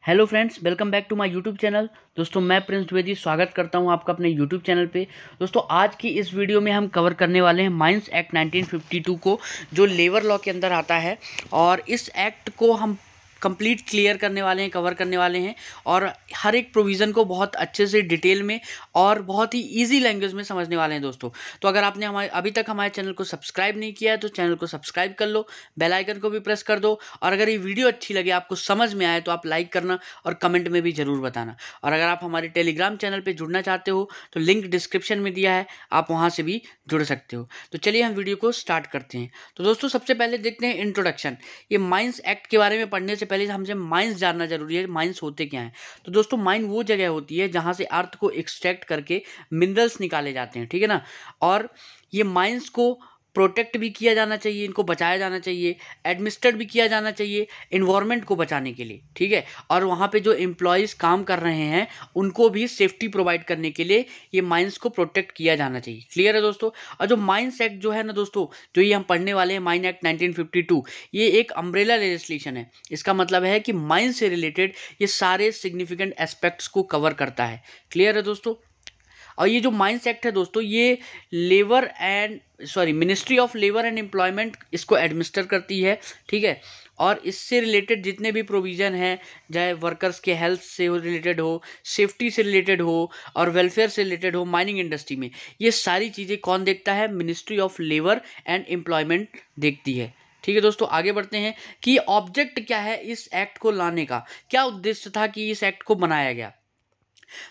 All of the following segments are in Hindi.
Hello friends, welcome back to my YouTube channel. दोस्तों, मैं प्रिंस द्विवेदी स्वागत करता हूं आपका अपने यूट्यूब चैनल पे। दोस्तों, आज की इस वीडियो में हम कवर करने वाले हैं माइंस एक्ट 1952 को, जो लेबर लॉ के अंदर आता है। और इस एक्ट को हम कंप्लीट क्लियर करने वाले हैं, कवर करने वाले हैं, और हर एक प्रोविज़न को बहुत अच्छे से डिटेल में और बहुत ही ईजी लैंग्वेज में समझने वाले हैं दोस्तों। तो अगर आपने अभी तक हमारे चैनल को सब्सक्राइब नहीं किया है तो चैनल को सब्सक्राइब कर लो, बेल आइकन को भी प्रेस कर दो। और अगर ये वीडियो अच्छी लगे, आपको समझ में आए, तो आप लाइक करना और कमेंट में भी ज़रूर बताना। और अगर आप हमारे टेलीग्राम चैनल पे जुड़ना चाहते हो तो लिंक डिस्क्रिप्शन में दिया है, आप वहाँ से भी जुड़ सकते हो। तो चलिए हम वीडियो को स्टार्ट करते हैं। तो दोस्तों, सबसे पहले देखते हैं इंट्रोडक्शन। ये माइंस एक्ट के बारे में पढ़ने से पहले हमसे माइंस जानना जरूरी है। माइंस होते क्या हैं? तो दोस्तों, माइन वो जगह होती है जहाँ से अर्थ को एक्सट्रैक्ट करके मिनरल्स निकाले जाते हैं, ठीक है ना। और ये माइंस को प्रोटेक्ट भी किया जाना चाहिए, इनको बचाया जाना चाहिए, एडमिनिस्ट्रेट भी किया जाना चाहिए इन्वायरमेंट को बचाने के लिए, ठीक है। और वहाँ पे जो एम्प्लॉयज़ काम कर रहे हैं उनको भी सेफ्टी प्रोवाइड करने के लिए ये माइंस को प्रोटेक्ट किया जाना चाहिए। क्लियर है दोस्तों? और जो माइंस एक्ट जो है ना दोस्तों, जो ये हम पढ़ने वाले हैं, माइन एक्ट 1952, ये एक अम्ब्रेला लेजिस्लेशन है। इसका मतलब है कि माइन से रिलेटेड ये सारे सिग्निफिकेंट एस्पेक्ट्स को कवर करता है। क्लियर है दोस्तों? और ये जो माइंस एक्ट है दोस्तों, ये ministry of labour and employment इसको एडमिनिस्टर करती है, ठीक है। और इससे रिलेटेड जितने भी प्रोविज़न हैं, चाहे वर्कर्स के हेल्थ से रिलेटेड हो, सेफ्टी से रिलेटेड हो और वेलफेयर से रिलेटेड हो माइनिंग इंडस्ट्री में, ये सारी चीज़ें कौन देखता है? Ministry of labour and employment देखती है। ठीक है दोस्तों, आगे बढ़ते हैं कि ऑब्जेक्ट क्या है इस एक्ट को लाने का, क्या उद्देश्य था कि इस एक्ट को बनाया गया।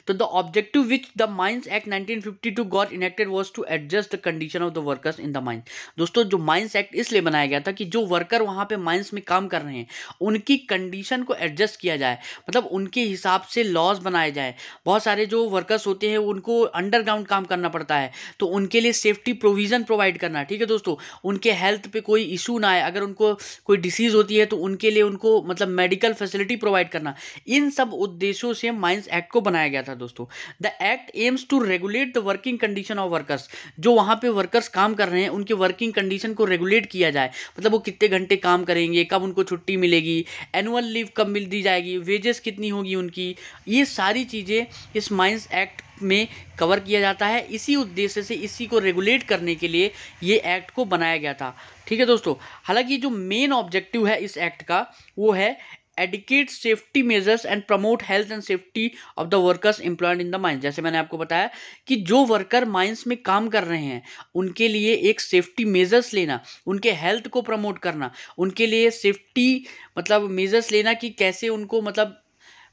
तो the objective which the mines act 1952 got enacted was to adjust the condition of the workers in the mines. दोस्तों, जो माइंस एक्ट इसलिए बनाया गया था कि जो वर्कर वहां पे माइंस में काम कर रहे हैं उनकी कंडीशन को एडजस्ट किया जाए, मतलब उनके हिसाब से लॉज बनाए जाए। बहुत सारे जो वर्कर्स होते हैं उनको अंडरग्राउंड काम करना पड़ता है, तो उनके लिए सेफ्टी प्रोविजन प्रोवाइड करना, ठीक है दोस्तों। उनके हेल्थ पे कोई इशू ना आए, अगर उनको कोई डिसीज होती है तो उनके लिए उनको मतलब मेडिकल फैसिलिटी प्रोवाइड करना, इन सब उद्देश्यों से माइंस एक्ट को बनाया गया था दोस्तों। The act aims to regulate the working condition of workers. जो वहां पे वर्कर्स काम कर रहे हैं उनके वर्किंग कंडीशन को रेगुलेट किया जाए, मतलब वो कितने घंटे काम करेंगे, कब उनको छुट्टी मिलेगी, एनुअल लीव कब मिल दी जाएगी, वेजेस कितनी होगी उनकी, ये सारी चीज़ें इस माइंस एक्ट में कवर किया जाता है। इसी उद्देश्य से, इसी को रेगुलेट करने के लिए ये एक्ट को बनाया गया था, ठीक है दोस्तों। हालांकि जो मेन ऑब्जेक्टिव है इस एक्ट का वो है adequate safety measures and promote health and safety of the workers employed in the mines. जैसे मैंने आपको बताया कि जो वर्कर माइंस में काम कर रहे हैं उनके लिए एक सेफ्टी मेजर्स लेना, उनके हेल्थ को प्रमोट करना, उनके लिए सेफ्टी मतलब मेजर्स लेना कि कैसे उनको मतलब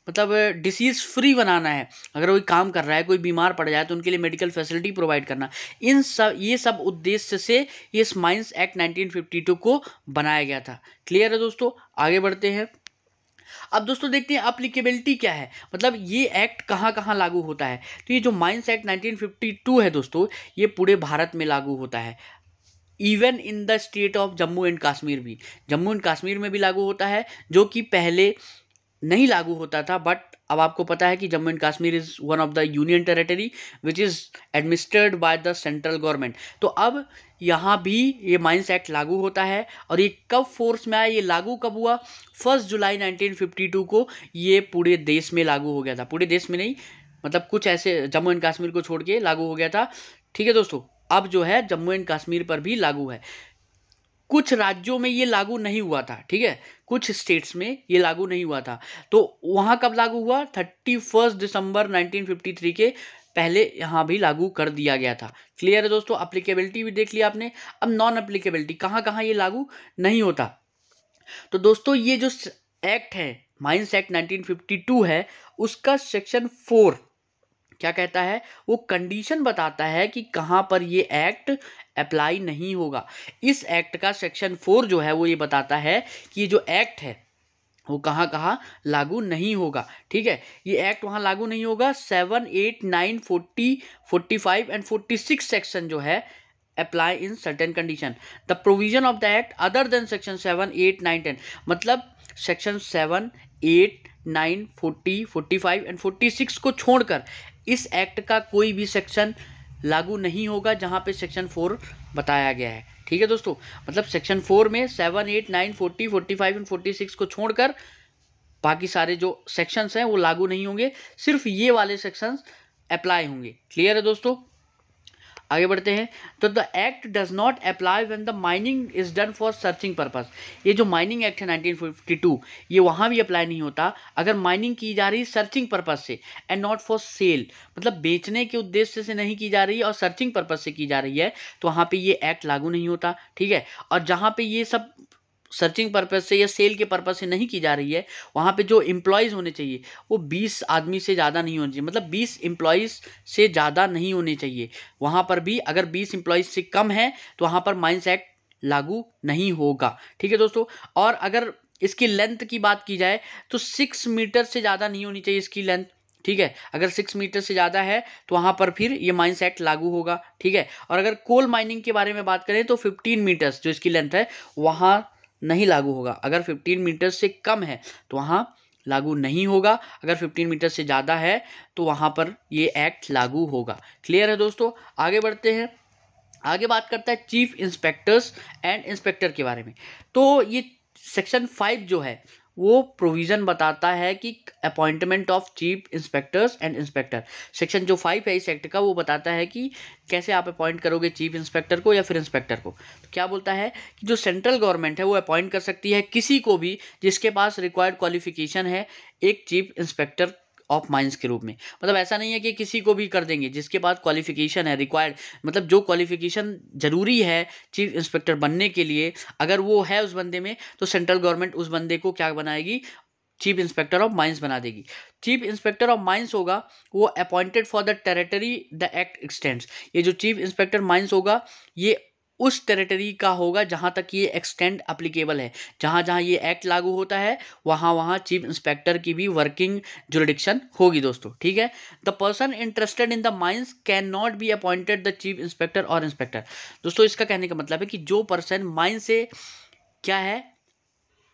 डिसीज़ फ्री बनाना है। अगर कोई काम कर रहा है, कोई बीमार पड़ जाए तो उनके लिए मेडिकल फैसिलिटी प्रोवाइड करना, ये सब उद्देश्य से इस माइंस एक्ट 1952 को बनाया गया था। क्लियर है दोस्तों? आगे बढ़ते हैं। अब दोस्तों देखते हैं अप्लीकेबिलिटी क्या है, मतलब ये एक्ट कहाँ कहाँ लागू होता है। तो ये जो माइंस एक्ट 1952 है दोस्तों, ये पूरे भारत में लागू होता है, even in the state of Jammu and Kashmir भी। जम्मू एंड कश्मीर में भी लागू होता है, जो कि पहले नहीं लागू होता था, बट अब आपको पता है कि Jammu and Kashmir is one of the union territory which is administered by the central government. तो अब यहाँ भी ये माइंस एक्ट लागू होता है। और ये कब फोर्स में आया, ये लागू कब हुआ? 1 जुलाई 1952 को ये पूरे देश में लागू हो गया था। पूरे देश में नहीं, मतलब कुछ ऐसे जम्मू एंड कश्मीर को छोड़ के लागू हो गया था, ठीक है दोस्तों। अब जो है जम्मू एंड कश्मीर पर भी लागू है। कुछ राज्यों में ये लागू नहीं हुआ था, ठीक है, कुछ स्टेट्स में ये लागू नहीं हुआ था। तो वहां कब लागू हुआ? 31 दिसंबर 1953 के पहले यहाँ भी लागू कर दिया गया था। क्लियर है दोस्तों? अप्लीकेबिलिटी भी देख लिया आपने। अब नॉन अप्लीकेबिलिटी, कहाँ कहाँ ये लागू नहीं होता। तो दोस्तों, ये जो एक्ट है माइंस एक्ट 1952 है, उसका सेक्शन 4 क्या कहता है? वो कंडीशन बताता है कि कहाँ पर ये एक्ट अप्लाई नहीं होगा। इस एक्ट का सेक्शन 4 जो है वो ये बताता है कि ये जो एक्ट है वो कहाँ कहाँ लागू नहीं होगा, ठीक है। ये एक्ट वहाँ लागू नहीं होगा। 7, 8, 9, 40, 45 एंड 46 सेक्शन जो है apply in certain condition. The provision of the act other than section 7, 8, 9, 10, मतलब सेक्शन 7, 8, 9, 40, 45 एंड 46 को छोड़कर इस एक्ट का कोई भी सेक्शन लागू नहीं होगा जहां पे सेक्शन 4 बताया गया है, ठीक है दोस्तों। मतलब सेक्शन 4 में 7, 8, 9, 40, 45 एंड 46 को छोड़कर बाकी सारे जो सेक्शंस हैं वो लागू नहीं होंगे, सिर्फ ये वाले सेक्शंस अप्लाई होंगे। क्लियर है दोस्तों, आगे बढ़ते हैं। तो the act does not apply when the mining is done for searching purpose. ये जो माइनिंग एक्ट है 1952, ये वहाँ भी अप्लाई नहीं होता अगर माइनिंग की जा रही है सर्चिंग पर्पज से एंड नॉट फॉर सेल, मतलब बेचने के उद्देश्य से नहीं की जा रही है और सर्चिंग पर्पज से की जा रही है, तो वहाँ पे ये एक्ट लागू नहीं होता। ठीक है, और जहाँ पे ये सब सर्चिंग पर्पज से या सेल के पर्पज से नहीं की जा रही है, वहाँ पे जो एम्प्लॉयज़ होने चाहिए वो 20 आदमी से ज़्यादा नहीं होने चाहिए, मतलब 20 एम्प्लॉयज़ से ज़्यादा नहीं होने चाहिए। वहाँ पर भी अगर 20 एम्प्लॉयज़ से कम है तो वहाँ पर माइंस एक्ट लागू नहीं होगा। ठीक है दोस्तों, और अगर इसकी लेंथ की बात की जाए तो 6 मीटर से ज़्यादा नहीं होनी चाहिए इसकी लेंथ। ठीक है, अगर 6 मीटर से ज़्यादा है तो वहाँ पर फिर ये माइंस एक्ट लागू होगा। ठीक है, और अगर कोल माइनिंग के बारे में बात करें तो 15 मीटर्स जो इसकी लेंथ है वहाँ नहीं लागू होगा। अगर 15 मीटर से कम है तो वहाँ लागू नहीं होगा, अगर 15 मीटर से ज़्यादा है तो वहाँ पर ये एक्ट लागू होगा। क्लियर है दोस्तों, आगे बढ़ते हैं। आगे बात करता है चीफ इंस्पेक्टर्स एंड इंस्पेक्टर के बारे में। तो ये सेक्शन 5 जो है वो प्रोविज़न बताता है कि appointment of chief inspectors and inspector. Section जो 5 है इस एक्ट का वो बताता है कि कैसे आप अपॉइंट करोगे चीफ इंस्पेक्टर को या फिर इंस्पेक्टर को। तो क्या बोलता है कि जो सेंट्रल गवर्नमेंट है वो अपॉइंट कर सकती है किसी को भी जिसके पास रिक्वायर्ड क्वालिफिकेशन है एक चीफ इंस्पेक्टर ऑफ माइंस के रूप में। मतलब ऐसा नहीं है कि किसी को भी कर देंगे, जिसके पास क्वालिफिकेशन है रिक्वायर्ड, मतलब जो क्वालिफिकेशन जरूरी है चीफ इंस्पेक्टर बनने के लिए, अगर वो है उस बंदे में तो सेंट्रल गवर्नमेंट उस बंदे को क्या बनाएगी, चीफ इंस्पेक्टर ऑफ माइंस बना देगी। चीफ इंस्पेक्टर ऑफ माइंस होगा वो appointed for the territory the act x tends. ये जो चीफ इंस्पेक्टर माइंस होगा ये उस टेरिटरी का होगा जहां तक ये एक्सटेंड अप्लीकेबल है, जहां जहां ये एक्ट लागू होता है वहां वहां चीफ इंस्पेक्टर की भी वर्किंग जुरिडिक्शन होगी दोस्तों। ठीक है, the person interested in the mines can not be appointed the chief inspector और इंस्पेक्टर। दोस्तों इसका कहने का मतलब है कि जो पर्सन माइन से क्या है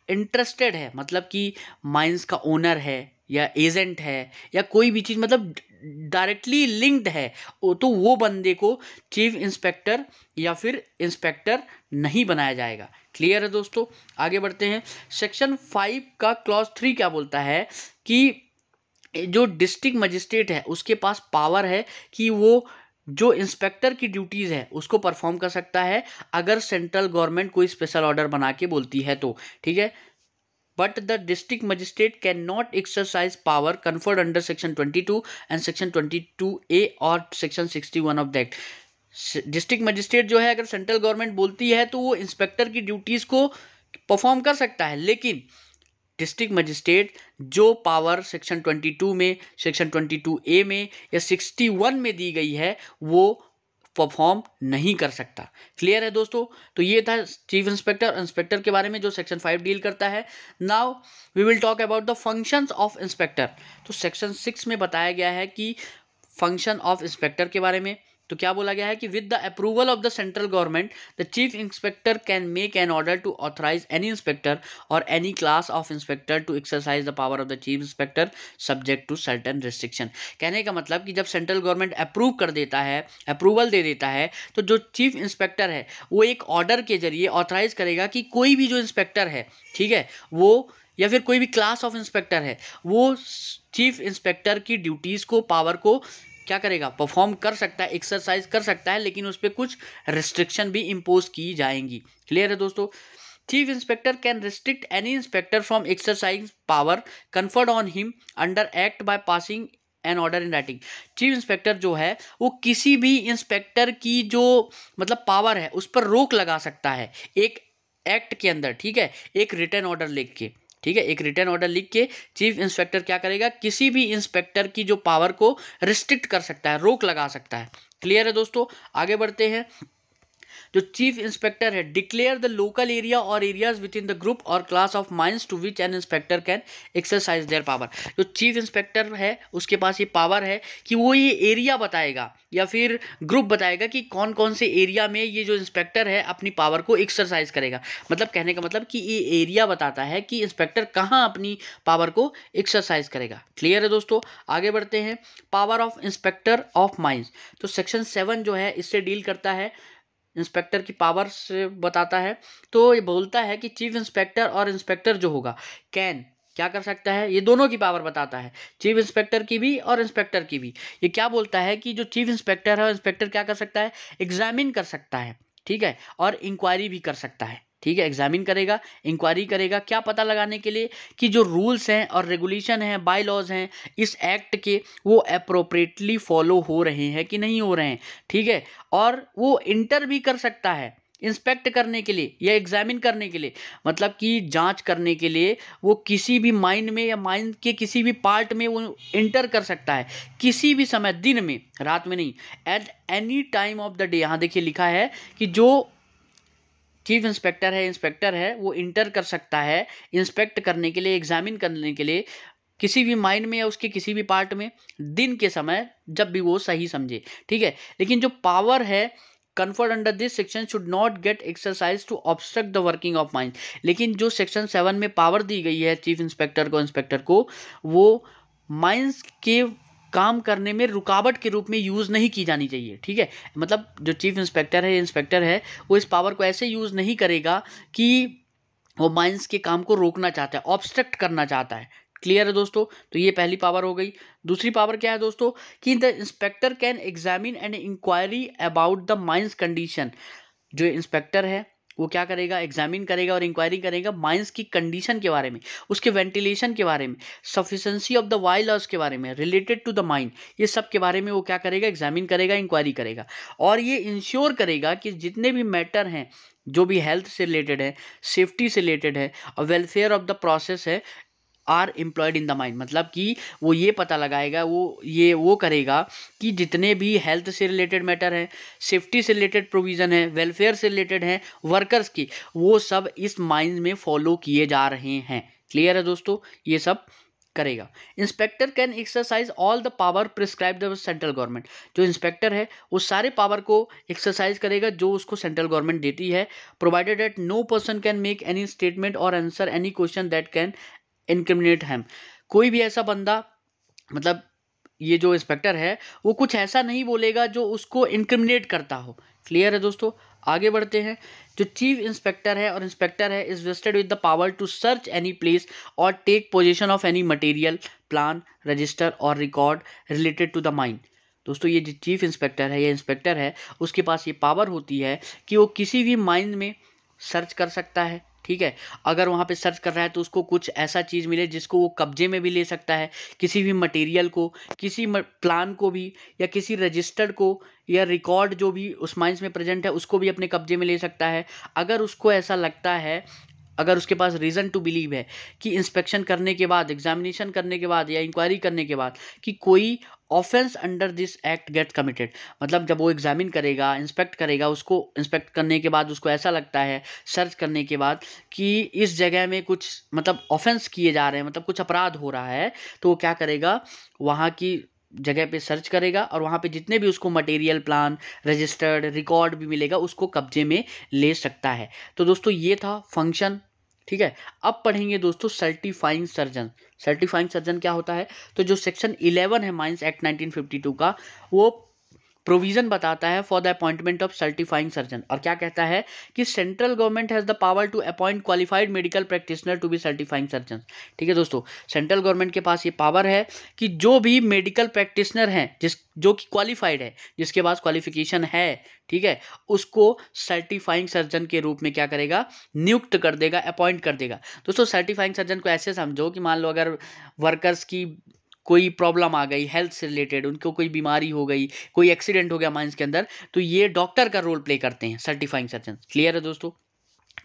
इंटरेस्टेड है, मतलब कि माइंस का ओनर है या एजेंट है या कोई भी चीज़ मतलब डायरेक्टली लिंक्ड है, तो वो बंदे को चीफ इंस्पेक्टर या फिर इंस्पेक्टर नहीं बनाया जाएगा। क्लियर है दोस्तों, आगे बढ़ते हैं। सेक्शन 5 का क्लॉज 3 क्या बोलता है कि जो डिस्ट्रिक्ट मजिस्ट्रेट है उसके पास पावर है कि वो जो इंस्पेक्टर की ड्यूटीज़ है उसको परफॉर्म कर सकता है अगर सेंट्रल गवर्नमेंट कोई स्पेशल ऑर्डर बना के बोलती है तो। ठीक है, but the district magistrate can not exercise power conferred under section 22 and section 22A और section 61 of the act. District magistrate जो है अगर सेंट्रल गवर्नमेंट बोलती है तो वो इंस्पेक्टर की ड्यूटीज़ को परफॉर्म कर सकता है, लेकिन डिस्ट्रिक्ट मजिस्ट्रेट जो पावर सेक्शन 22 में, सेक्शन 22A में या 61 में दी गई है वो परफॉर्म नहीं कर सकता। क्लियर है दोस्तों, तो ये था चीफ इंस्पेक्टर और इंस्पेक्टर के बारे में जो सेक्शन 5 डील करता है। Now we will talk about the functions of inspector. तो सेक्शन 6 में बताया गया है कि फंक्शन ऑफ इंस्पेक्टर के बारे में। तो क्या बोला गया है कि with the approval of the central government the chief inspector can make an order to authorise any inspector और any class of inspector to exercise the power of the chief inspector subject to certain restriction. कहने का मतलब कि जब सेंट्रल गवर्नमेंट अप्रूव कर देता है, अप्रूवल दे देता है, तो जो चीफ इंस्पेक्टर है वो एक ऑर्डर के जरिए ऑथराइज करेगा कि कोई भी जो इंस्पेक्टर है, ठीक है, वो या फिर कोई भी क्लास ऑफ इंस्पेक्टर है वो चीफ इंस्पेक्टर की ड्यूटीज़ को, पावर को क्या करेगा, परफॉर्म कर सकता है, एक्सरसाइज कर सकता है, लेकिन उस पर कुछ रिस्ट्रिक्शन भी इम्पोज की जाएंगी। क्लियर है दोस्तों, chief inspector can restrict any inspector from exercise power conferred on him under act by passing an order in writing. Chief inspector जो है वो किसी भी इंस्पेक्टर की जो मतलब पावर है उस पर रोक लगा सकता है एक एक्ट के अंदर। ठीक है, एक रिटन ऑर्डर लिख के, ठीक है, एक रिटन ऑर्डर लिख के चीफ इंस्पेक्टर क्या करेगा, किसी भी इंस्पेक्टर की जो पावर को रिस्ट्रिक्ट कर सकता है, रोक लगा सकता है। क्लियर है दोस्तों, आगे बढ़ते हैं। जो चीफ इंस्पेक्टर है डिक्लेयर द लोकल एरिया और areas within the group और class of mines to which an inspector can exercise their power. जो चीफ इंस्पेक्टर है उसके पास ये पावर है कि वो ये एरिया बताएगा या फिर ग्रुप बताएगा कि कौन कौन से एरिया में ये जो इंस्पेक्टर है अपनी पावर को एक्सरसाइज करेगा। मतलब कहने का मतलब कि ये एरिया बताता है कि इंस्पेक्टर कहाँ अपनी पावर को एक्सरसाइज करेगा। क्लियर है दोस्तों, आगे बढ़ते हैं। Power of inspector of mines. तो सेक्शन 7 जो है इससे डील करता है, इंस्पेक्टर की पावर से बताता है। तो ये बोलता है कि चीफ इंस्पेक्टर और इंस्पेक्टर जो होगा कैन क्या कर सकता है, ये दोनों की पावर बताता है, चीफ इंस्पेक्टर की भी और इंस्पेक्टर की भी। ये क्या बोलता है कि जो चीफ इंस्पेक्टर है, इंस्पेक्टर क्या कर सकता है, एग्जामिन कर सकता है, ठीक है, और इंक्वायरी भी कर सकता है, ठीक है, एग्जामिन करेगा, इंक्वायरी करेगा, क्या पता लगाने के लिए कि जो रूल्स हैं और रेगुलेशन हैं, बाय लॉज हैं इस एक्ट के, वो अप्रोप्रिएटली फॉलो हो रहे हैं कि नहीं हो रहे हैं, ठीक है। और वो इंटर भी कर सकता है इंस्पेक्ट करने के लिए या एग्जामिन करने के लिए, मतलब कि जांच करने के लिए वो किसी भी माइन में या माइन के किसी भी पार्ट में वो इंटर कर सकता है, किसी भी समय, दिन में, रात में नहीं, at any time of the day. यहाँ देखिए लिखा है कि जो चीफ इंस्पेक्टर है, इंस्पेक्टर है, वो इंटर कर सकता है इंस्पेक्ट करने के लिए, एग्जामिन करने के लिए किसी भी माइन में या उसके किसी भी पार्ट में, दिन के समय, जब भी वो सही समझे, ठीक है। लेकिन जो पावर है conferred under this section should not get exercised to obstruct the working of mines। लेकिन जो सेक्शन 7 में पावर दी गई है चीफ इंस्पेक्टर को, इंस्पेक्टर को, वो माइंस के काम करने में रुकावट के रूप में यूज नहीं की जानी चाहिए, ठीक है। मतलब जो चीफ इंस्पेक्टर है, इंस्पेक्टर है, वो इस पावर को ऐसे यूज नहीं करेगा कि वो माइंस के काम को रोकना चाहता है, ऑब्स्ट्रक्ट करना चाहता है। क्लियर है दोस्तों, तो ये पहली पावर हो गई। दूसरी पावर क्या है दोस्तों, कि the inspector can examine and inquiry about the mines condition. जो इंस्पेक्टर है वो क्या करेगा, एग्जामिन करेगा और इंक्वायरी करेगा माइंस की कंडीशन के बारे में, उसके वेंटिलेशन के बारे में, sufficiency of the while loss के बारे में, रिलेटेड टू द माइन, ये सब के बारे में वो क्या करेगा, एग्जामिन करेगा, इंक्वायरी करेगा। और ये इंश्योर करेगा कि जितने भी मैटर हैं, जो भी हेल्थ से रिलेटेड है, सेफ्टी से रिलेटेड है और वेलफेयर ऑफ द प्रोसेस है, are employed in the mine. मतलब कि वो ये पता लगाएगा, वो करेगा कि जितने भी हेल्थ से रिलेटेड मैटर है, सेफ्टी से रिलेटेड प्रोविज़न है, वेलफेयर से रिलेटेड है वर्कर्स की, वो सब इस माइन में फॉलो किए जा रहे हैं। क्लियर है दोस्तों, ये सब करेगा। Inspector can exercise all the power prescribed by central government. जो इंस्पेक्टर है वो सारे पावर को एक्सरसाइज करेगा जो उसको सेंट्रल गवर्नमेंट देती है, provided that no person can make any statement और answer any question that can incriminate him. कोई भी ऐसा बंदा, मतलब ये जो इंस्पेक्टर है वो कुछ ऐसा नहीं बोलेगा जो उसको इनक्रिमिनेट करता हो। क्लियर है दोस्तों, आगे बढ़ते हैं। जो चीफ इंस्पेक्टर है और इंस्पेक्टर है is vested with the power to search any place और take possession of any material, plan, register और record related to the mine. दोस्तों ये जो चीफ इंस्पेक्टर है या इंस्पेक्टर है, उसके पास ये पावर होती है कि वो किसी भी माइन में सर्च कर सकता है, ठीक है। अगर वहाँ पे सर्च कर रहा है तो उसको कुछ ऐसा चीज़ मिले जिसको वो कब्जे में भी ले सकता है, किसी भी मटेरियल को, किसी प्लान को भी, या किसी रजिस्टर्ड को, या रिकॉर्ड जो भी उस माइंस में प्रेजेंट है उसको भी अपने कब्जे में ले सकता है। अगर उसको ऐसा लगता है, अगर उसके पास रीज़न टू बिलीव है कि इंस्पेक्शन करने के बाद, एग्जामिनेशन करने के बाद या इंक्वायरी करने के बाद कि कोई offence under this act gets committed, मतलब जब वो एग्जामिन करेगा, इंस्पेक्ट करेगा, उसको इंस्पेक्ट करने के बाद उसको ऐसा लगता है, सर्च करने के बाद, कि इस जगह में कुछ मतलब ऑफेंस किए जा रहे हैं, मतलब कुछ अपराध हो रहा है, तो वो क्या करेगा, वहाँ की जगह पे सर्च करेगा और वहाँ पे जितने भी उसको मटेरियल, प्लान, रजिस्टर्ड, रिकॉर्ड भी मिलेगा उसको कब्जे में ले सकता है। तो दोस्तों ये था फंक्शन, ठीक है। अब पढ़ेंगे दोस्तों सर्टिफाइंग सर्जन। सर्टिफाइंग सर्जन क्या होता है, तो जो सेक्शन 11 है माइंस एक्ट 1952 का, वो प्रोविजन बताता है for the appointment of certifying surgeon. और क्या कहता है कि central government has the power to appoint qualified medical practitioner to be certifying surgeon. ठीक है दोस्तों, सेंट्रल गवर्नमेंट के पास ये पावर है कि जो भी मेडिकल प्रैक्टिशनर हैं, जो कि क्वालिफाइड है, जिसके पास क्वालिफिकेशन है, ठीक है, उसको सर्टिफाइंग सर्जन के रूप में क्या करेगा, नियुक्त कर देगा, अपॉइंट कर देगा। दोस्तों सर्टिफाइंग सर्जन को ऐसे समझो कि मान लो अगर वर्कर्स की कोई प्रॉब्लम आ गई हेल्थ से रिलेटेड, उनको कोई बीमारी हो गई, कोई एक्सीडेंट हो गया माइंस के अंदर, तो ये डॉक्टर का रोल प्ले करते हैं सर्टिफाइंग सर्जन। क्लियर है दोस्तों,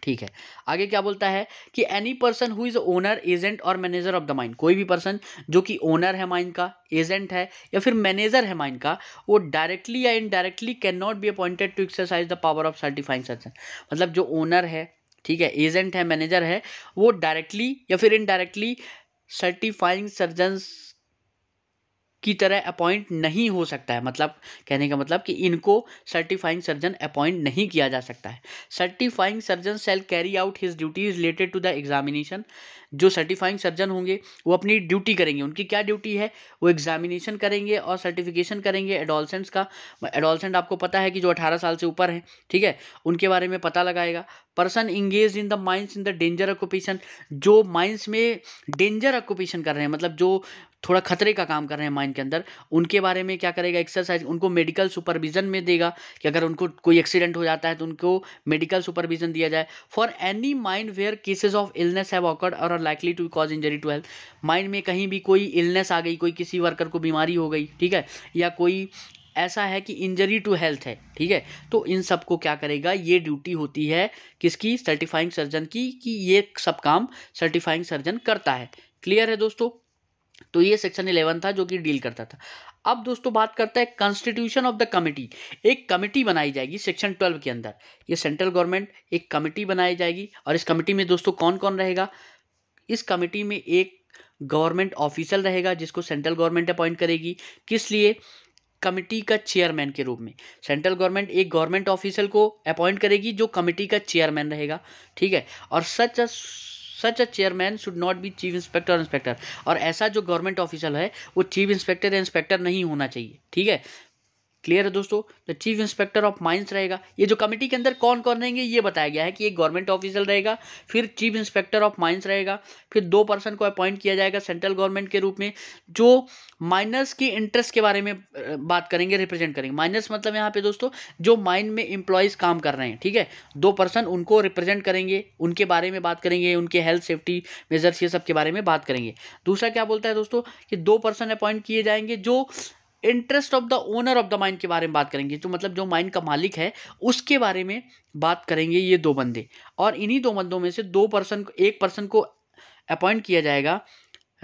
ठीक है। आगे क्या बोलता है कि any person who is owner, agent और मैनेजर ऑफ द माइन, कोई भी पर्सन जो कि ओनर है माइन का, एजेंट है या फिर मैनेजर है माइन का, वो डायरेक्टली या indirectly can not be appointed to exercise the power of certifying surgeon. मतलब जो ओनर है, ठीक है, एजेंट है, मैनेजर है, वो डायरेक्टली या फिर इनडायरेक्टली सर्टिफाइंग सर्जन की तरह अपॉइंट नहीं हो सकता है। मतलब कहने का मतलब कि इनको सर्टिफाइंग सर्जन अपॉइंट नहीं किया जा सकता है। Certifying surgeon shall carry out his duties related to the examination. जो सर्टिफाइंग सर्जन होंगे वो अपनी ड्यूटी करेंगे। उनकी क्या ड्यूटी है? वो एग्जामिनेशन करेंगे और सर्टिफिकेशन करेंगे एडोलसेंट्स का। एडोलसेंट आपको पता है कि जो 18 साल से ऊपर है, ठीक है, उनके बारे में पता लगाएगा। Person engage in the mines in the danger occupation. जो माइंस में डेंजर ऑक्यूपेशन कर रहे हैं, मतलब जो थोड़ा खतरे का काम कर रहे हैं माइन के अंदर, उनके बारे में क्या करेगा? एक्सरसाइज, उनको मेडिकल सुपरविजन में देगा कि अगर उनको कोई एक्सीडेंट हो जाता है तो उनको मेडिकल सुपरविजन दिया जाए। For any mine where cases of illness have occurred और are likely to cause injury to health. Mine में कहीं भी कोई इलनेस आ गई, कोई किसी वर्कर को बीमारी हो गई, ठीक है, या कोई ऐसा है कि इंजरी टू हेल्थ है, ठीक है, तो इन सब को क्या करेगा? ये ड्यूटी होती है किसकी? सर्टिफाइंग सर्जन की, कि ये सब काम सर्टिफाइंग सर्जन करता है। क्लियर है दोस्तों? तो ये सेक्शन 11 था जो कि डील करता था। अब दोस्तों बात करता है कॉन्स्टिट्यूशन ऑफ द कमिटी। एक कमिटी बनाई जाएगी सेक्शन 12 के अंदर। ये सेंट्रल गवर्नमेंट एक कमिटी बनाई जाएगी और इस कमिटी में दोस्तों कौन कौन रहेगा? इस कमिटी में एक गवर्नमेंट ऑफिसर रहेगा जिसको सेंट्रल गवर्नमेंट अपॉइंट करेगी। किस लिए? कमिटी का चेयरमैन के रूप में। सेंट्रल गवर्नमेंट एक गवर्नमेंट ऑफिसर को अपॉइंट करेगी जो कमिटी का चेयरमैन रहेगा, ठीक है, और such a chairman should not be chief inspector और इंस्पेक्टर। और ऐसा जो गवर्नमेंट ऑफिसर है वो चीफ इंस्पेक्टर या इंस्पेक्टर नहीं होना चाहिए, ठीक है। क्लियर है दोस्तों? The chief inspector of mines रहेगा। ये जो कमिटी के अंदर कौन कौन रहेंगे ये बताया गया है कि एक गवर्नमेंट ऑफिसर रहेगा, फिर चीफ इंस्पेक्टर ऑफ माइंस रहेगा, फिर 2 पर्सन को अपॉइंट किया जाएगा सेंट्रल गवर्नमेंट के रूप में जो माइनर्स की इंटरेस्ट के बारे में बात करेंगे, रिप्रेजेंट करेंगे। माइनर्स मतलब यहाँ पे दोस्तों जो माइन में एम्प्लॉयज काम कर रहे हैं, ठीक है, 2 पर्सन उनको रिप्रेजेंट करेंगे, उनके बारे में बात करेंगे, उनके हेल्थ सेफ्टी मेजर्स ये सब के बारे में बात करेंगे। दूसरा क्या बोलता है दोस्तों कि 2 पर्सन अपॉइंट किए जाएंगे जो interest of the owner of the mine के बारे में बात करेंगे, तो मतलब जो माइन का मालिक है उसके बारे में बात करेंगे ये 2 बंदे। और इन्हीं 2 बंदों में से 2 पर्सन, एक पर्सन को अपॉइंट किया जाएगा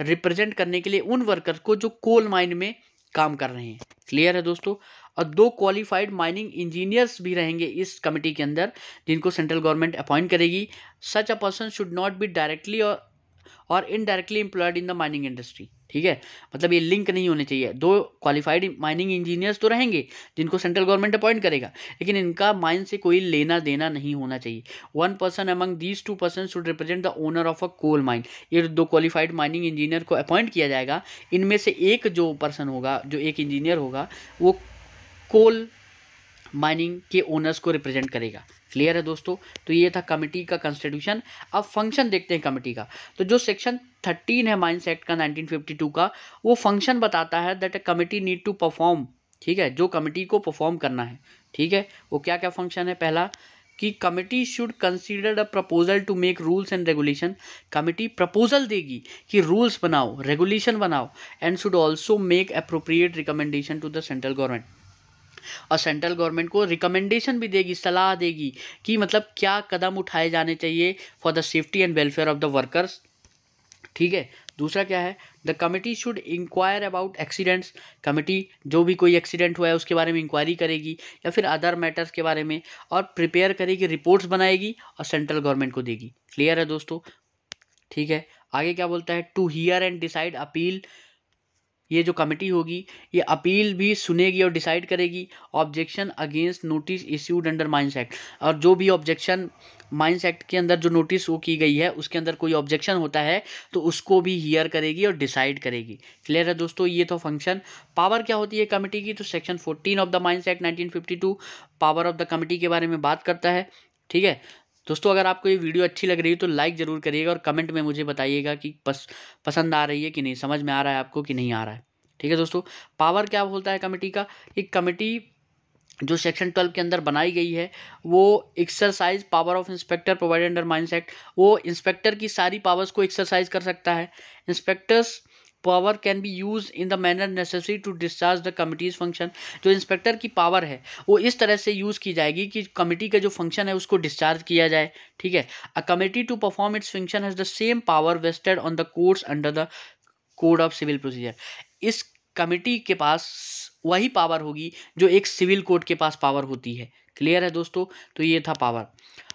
रिप्रेजेंट करने के लिए उन वर्कर को जो कोल माइन में काम कर रहे हैं। क्लियर है दोस्तों? और 2 क्वालिफाइड माइनिंग इंजीनियर्स भी रहेंगे इस कमिटी के अंदर जिनको सेंट्रल गवर्नमेंट अपॉइंट करेगी। Such a person should not be directly और indirectly employed in the mining industry, ठीक है, मतलब ये लिंक नहीं होने चाहिए। 2 क्वालिफाइड माइनिंग इंजीनियर्स तो रहेंगे जिनको सेंट्रल गवर्नमेंट अपॉइंट करेगा, लेकिन इनका माइन से कोई लेना देना नहीं होना चाहिए। 1 person among these 2 person should represent the owner of a coal mine. ये 2 क्वालिफाइड माइनिंग इंजीनियर को अपॉइंट किया जाएगा, इनमें से एक जो पर्सन होगा, जो एक इंजीनियर होगा, वो कोल माइनिंग के ओनर्स को रिप्रेजेंट करेगा। क्लियर है दोस्तों? तो ये था कमिटी का कॉन्स्टिट्यूशन। अब फंक्शन देखते हैं कमिटी का। तो जो सेक्शन 13 है माइंस एक्ट का 1952 का, वो फंक्शन बताता है that a committee need to perform, ठीक है, जो कमिटी को परफॉर्म करना है, ठीक है, वो क्या क्या फंक्शन है? पहला कि committee should consider a proposal to make rules and regulation. Committee proposal देगी कि रूल्स बनाओ, रेगुलेशन बनाओ, and should also make appropriate recommendation to the central government. और सेंट्रल गवर्नमेंट को रिकमेंडेशन भी देगी, सलाह देगी कि मतलब क्या कदम उठाए जाने चाहिए for the safety and welfare of the workers, ठीक है। दूसरा क्या है? The committee should inquire about accidents. Committee जो भी कोई एक्सीडेंट हुआ है उसके बारे में इंक्वायरी करेगी या फिर अदर मैटर्स के बारे में, और प्रिपेयर करेगी, रिपोर्ट्स बनाएगी और सेंट्रल गवर्नमेंट को देगी। क्लियर है दोस्तों? ठीक है। आगे क्या बोलता है? To hear and decide appeal. ये जो कमेटी होगी ये अपील भी सुनेगी और डिसाइड करेगी। Objection against notice issued under mines act. और जो भी ऑब्जेक्शन माइंस एक्ट के अंदर जो नोटिस वो की गई है उसके अंदर कोई ऑब्जेक्शन होता है तो उसको भी हियर करेगी और डिसाइड करेगी। क्लियर है दोस्तों? ये तो फंक्शन। पावर क्या होती है कमेटी की? तो section 14 of the mines act 1952 power of the committee के बारे में बात करता है। ठीक है दोस्तों, अगर आपको ये वीडियो अच्छी लग रही है तो लाइक ज़रूर करिएगा और कमेंट में मुझे बताइएगा कि पसंद आ रही है कि नहीं, समझ में आ रहा है आपको कि नहीं आ रहा है। ठीक है दोस्तों, पावर क्या बोलता है कमेटी का? एक कमेटी जो सेक्शन 12 के अंदर बनाई गई है वो exercise power of inspector provided under mines act. वो इंस्पेक्टर की सारी पावर्स को एक्सरसाइज कर सकता है। Inspector's power can be use in the manner necessary to discharge the committee's function. जो इंस्पेक्टर की पावर है वो इस तरह से यूज़ की जाएगी कि कमिटी का जो फंक्शन है उसको डिस्चार्ज किया जाए। ठीक है। A committee to perform its function has the same power vested on the courts under the code of civil procedure. इस कमिटी के पास वही पावर होगी जो एक सिविल कोड के पास पावर होती है। क्लियर है दोस्तों? तो ये था पावर।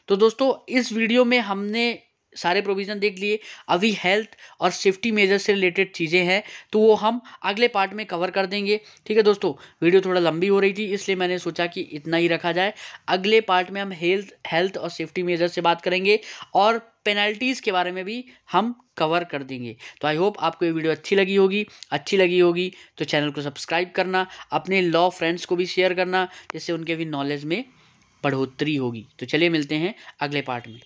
तो दोस्तों इस वीडियो में हमने सारे प्रोविज़न देख लिए। अभी हेल्थ और सेफ्टी मेजर से रिलेटेड चीज़ें हैं तो वो हम अगले पार्ट में कवर कर देंगे। ठीक है दोस्तों, वीडियो थोड़ा लंबी हो रही थी इसलिए मैंने सोचा कि इतना ही रखा जाए। अगले पार्ट में हम हेल्थ और सेफ्टी मेजर से बात करेंगे और पेनल्टीज़ के बारे में भी हम कवर कर देंगे। तो आई होप आपको ये वीडियो अच्छी लगी होगी तो चैनल को सब्सक्राइब करना, अपने लॉ फ्रेंड्स को भी शेयर करना, जिससे उनके भी नॉलेज में बढ़ोतरी होगी। तो चलिए मिलते हैं अगले पार्ट में।